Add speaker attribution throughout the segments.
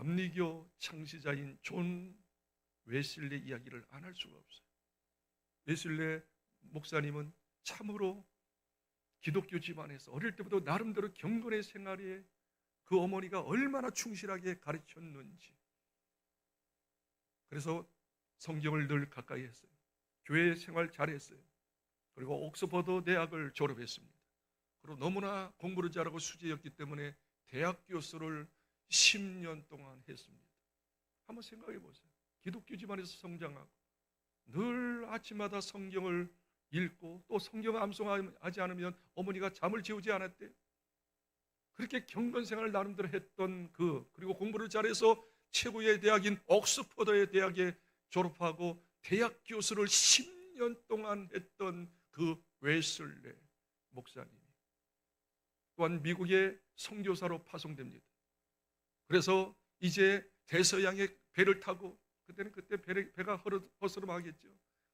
Speaker 1: 감리교 창시자인 존 웨슬리 이야기를 안 할 수가 없어요. 웨슬리 목사님은 참으로 기독교 집안에서 어릴 때부터 나름대로 경건의 생활에 그 어머니가 얼마나 충실하게 가르쳤는지, 그래서 성경을 늘 가까이 했어요. 교회 생활 잘했어요. 그리고 옥스퍼드 대학을 졸업했습니다. 그리고 너무나 공부를 잘하고 수재였기 때문에 대학 교수를 10년 동안 했습니다. 한번 생각해 보세요. 기독교 집안에서 성장하고 늘 아침마다 성경을 읽고 또 성경 암송하지 않으면 어머니가 잠을 재우지 않았대요. 그렇게 경건생활을 나름대로 했던 그리고 공부를 잘해서 최고의 대학인 옥스퍼드의 대학에 졸업하고 대학 교수를 10년 동안 했던 그 웨슬리 목사님이 또한 미국의 선교사로 파송됩니다. 그래서 이제 대서양의 배를 타고, 그때 배가 허스름하겠죠.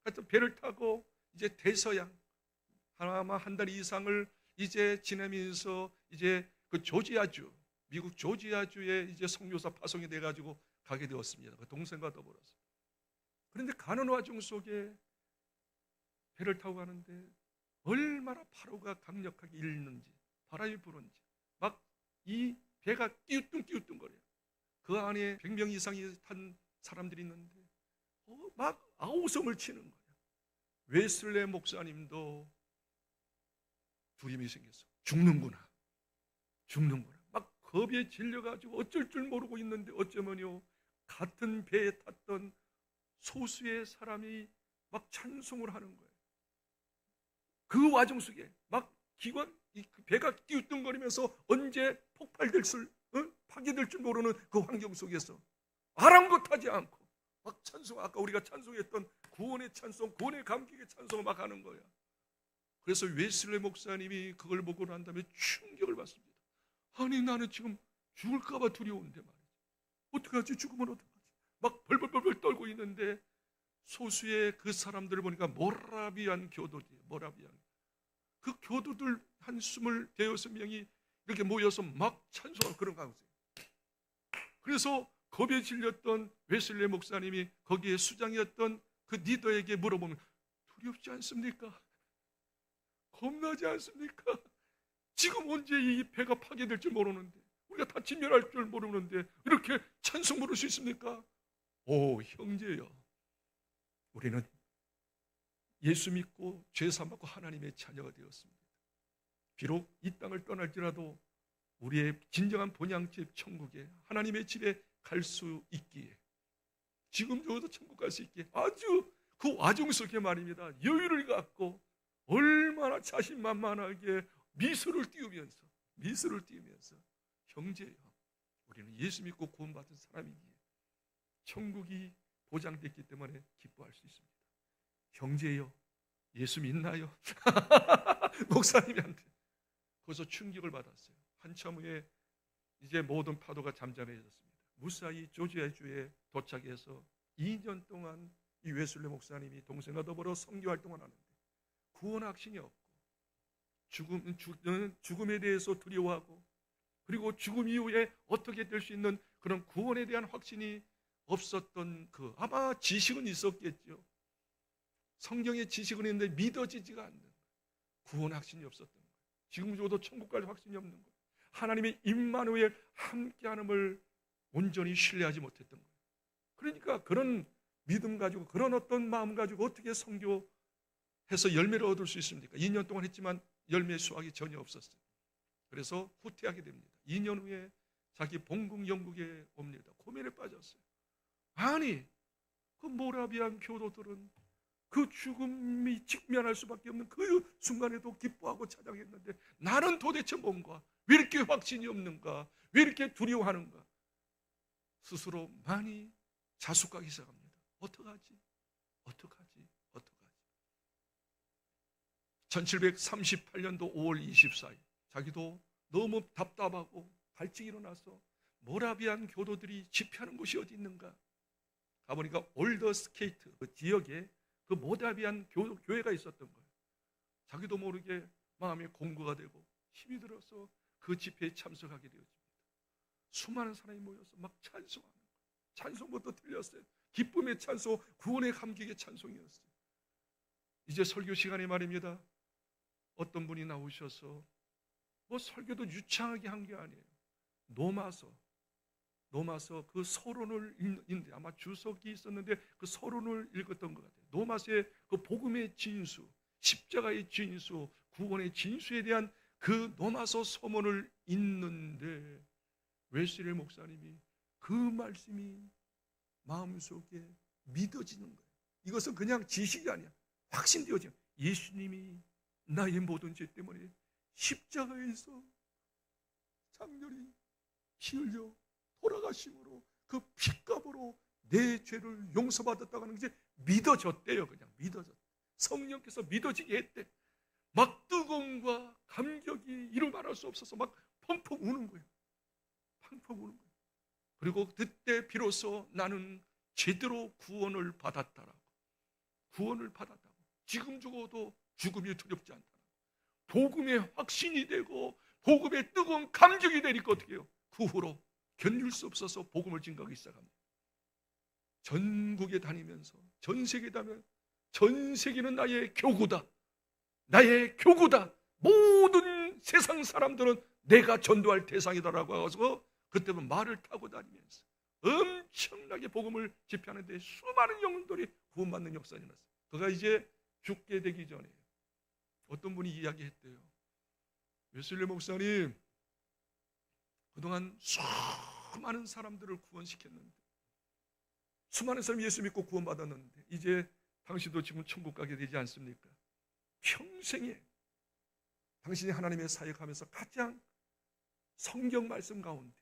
Speaker 1: 하여튼 배를 타고 이제 대서양 아마 한 달 이상을 이제 지내면서 이제 그 조지아주, 미국 조지아주에 이제 선교사 파송이 돼가지고 가게 되었습니다. 그 동생과 더불어서. 그런데 가는 와중 속에 배를 타고 가는데 얼마나 파도가 강력하게 일는지, 바람이 부는지, 막 이 배가 띄우뚱거려요. 그 안에 100명 이상이 탄 사람들이 있는데 막 아우성을 치는 거예요. 웨슬리 목사님도 두려움이 생겼어. 죽는구나. 막 겁에 질려가지고 어쩔 줄 모르고 있는데 어쩌면요, 같은 배에 탔던 소수의 사람이 막 찬송을 하는 거예요. 그 와중 속에 막 배가 띄우뚱거리면서 언제 파괴될 줄 모르는 그 환경 속에서 아랑곳하지 않고 막 찬송, 아까 우리가 찬송했던 구원의 찬송, 구원의 감격의 찬송을 막 하는 거야. 그래서 웨슬리 목사님이 그걸 보고 난 다음에 충격을 받습니다. 아니, 나는 지금 죽을까 봐 두려운데 말이야. 어떡하지? 죽으면 어떡하지? 막 벌벌벌 떨고 있는데 소수의 그 사람들을 보니까 모라비안 교도들이에요. 그 교도들 한 26명이 이렇게 모여서 막 찬송하는 그런 가운데, 그래서 겁에 질렸던 웨슬리 목사님이 거기에 수장이었던 그 리더에게 물어보면, 두렵지 않습니까? 겁나지 않습니까? 지금 언제 이 배가 파괴될 줄 모르는데, 우리가 다 진멸할 줄 모르는데 이렇게 찬송 부를 수 있습니까? 오, 형제여, 우리는 예수 믿고 죄 사함받고 하나님의 자녀가 되었습니다. 비록 이 땅을 떠날지라도 우리의 진정한 본향집 천국에, 하나님의 집에 갈 수 있기에, 지금 저도 천국 갈 수 있기에 아주 그 와중 속에 말입니다, 여유를 갖고 얼마나 자신만만하게 미소를 띄우면서 형제여, 우리는 예수 믿고 구원받은 사람이기에 천국이 보장됐기 때문에 기뻐할 수 있습니다. 형제여, 예수 믿나요? 목사님한테 거기서 충격을 받았어요. 한참 후에 이제 모든 파도가 잠잠해졌습니다. 무사히 조지아주에 도착해서 2년 동안 이 웨슬리 목사님이 동생과 더불어 선교 활동을 하는데 구원 확신이 없고 죽음에 대해서 두려워하고, 그리고 죽음 이후에 어떻게 될 수 있는 그런 구원에 대한 확신이 없었던 아마 지식은 있었겠죠. 성경의 지식은 있는데 믿어지지가 않는 거예요. 구원 확신이 없었던 거예요. 지금 저도 천국 갈 확신이 없는 거예요. 하나님의 임마누엘 함께함을 온전히 신뢰하지 못했던 거예요. 그러니까 그런 믿음 가지고, 그런 어떤 마음 가지고 어떻게 선교해서 열매를 얻을 수 있습니까? 2년 동안 했지만 열매 수확이 전혀 없었어요. 그래서 후퇴하게 됩니다. 2년 후에 자기 본국 영국에 옵니다. 고민에 빠졌어요. 아니, 그 모라비안 교도들은 그 죽음이 직면할 수밖에 없는 그 순간에도 기뻐하고 찬양했는데 나는 도대체 뭔가, 왜 이렇게 확신이 없는가, 왜 이렇게 두려워하는가, 스스로 많이 자숙하기 시작합니다. 어떡하지? 1738년도 5월 24일 자기도 너무 답답하고 발찍 일어나서 모라비안 교도들이 집회하는 곳이 어디 있는가 가보니까 올더스케이트 그 지역에 그 모라비안 교회가 있었던 거예요. 자기도 모르게 마음에 공고가 되고 힘이 들어서 그 집회에 참석하게 되었습니다. 수많은 사람이 모여서 막 찬송하는 거예요. 찬송부터 들렸어요. 기쁨의 찬송, 구원의 감격의 찬송이었어요. 이제 설교 시간에 말입니다. 어떤 분이 나오셔서 뭐 설교도 유창하게 한 게 아니에요. 노마서 그 서론을 읽는데, 아마 주석이 있었는데 그 서론을 읽었던 것 같아요. 노마서의 그 복음의 진수, 십자가의 진수, 구원의 진수에 대한 그 노마서 서문을 읽는데 웨슬리 목사님이 그 말씀이 마음속에 믿어지는 거예요. 이것은 그냥 지식이 아니야. 확신되어져. 예수님이 나의 모든 죄 때문에 십자가에서 장렬히 피 흘려 돌아가심으로 그 피값으로 내 죄를 용서받았다고 하는 게 믿어졌대요. 그냥 믿어졌대. 성령께서 믿어지게 했대. 막 뜨거움과 감격이 이루 말할 수 없어서 막 펑펑 우는 거예요. 펑펑 우는 거예요. 그리고 그때 비로소 나는 제대로 구원을 받았다라고. 구원을 받았다고. 지금 죽어도 죽음이 두렵지 않다라고. 복음의 확신이 되고 복음의 뜨거운 감격이 되니까 어떻게 해요? 그 후로 견딜 수 없어서 복음을 증거하기 시작합니다. 전국에 다니면서 전 세계에 다니면 전 세계는 나의 교구다. 나의 교구다. 모든 세상 사람들은 내가 전도할 대상이다라고 해서 그때는 말을 타고 다니면서 엄청나게 복음을 집회하는데 수많은 영혼들이 구원받는 역사가 일어났어요. 그가 이제 죽게 되기 전에 어떤 분이 이야기했대요. 웨슬리 목사님, 그동안 수많은 사람들을 구원시켰는데, 수많은 사람이 예수 믿고 구원받았는데 이제 당신도 지금 천국 가게 되지 않습니까? 평생에 당신이 하나님의 사역하면서 가장 성경 말씀 가운데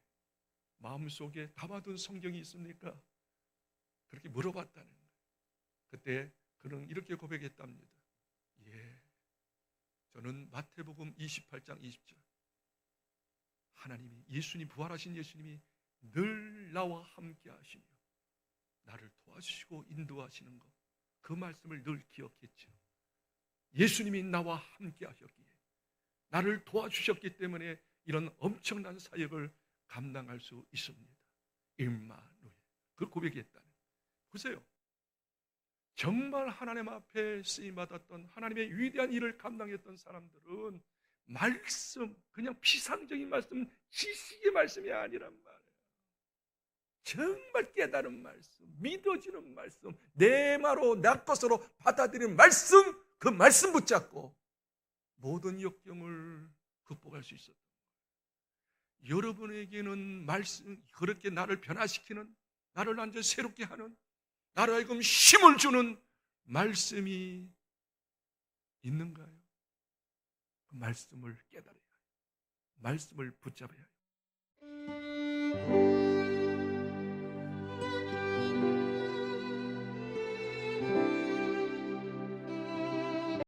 Speaker 1: 마음속에 담아둔 성경이 있습니까? 그렇게 물어봤다는 거예요. 그때 그는 이렇게 고백했답니다. 예, 저는 마태복음 28장 20절, 하나님이, 예수님, 부활하신 예수님이 늘 나와 함께 하시며 나를 도와주시고 인도하시는 것, 그 말씀을 늘 기억했죠. 예수님이 나와 함께 하셨기에, 나를 도와주셨기 때문에 이런 엄청난 사역을 감당할 수 있습니다. 임마누엘. 그 고백했다는. 보세요. 정말 하나님 앞에 쓰임받았던 하나님의 위대한 일을 감당했던 사람들은 말씀, 그냥 피상적인 말씀, 지식의 말씀이 아니란 말이에요. 정말 깨달은 말씀, 믿어지는 말씀, 내 말로 내 것으로 받아들이는 말씀, 그 말씀 붙잡고 모든 역경을 극복할 수 있었다. 여러분에게는 말씀, 그렇게 나를 변화시키는, 나를 완전 새롭게 하는, 나를 하여금 힘을 주는 말씀이 있는가요? 그 말씀을 깨달아야 해요. 말씀을 붙잡아야 해요.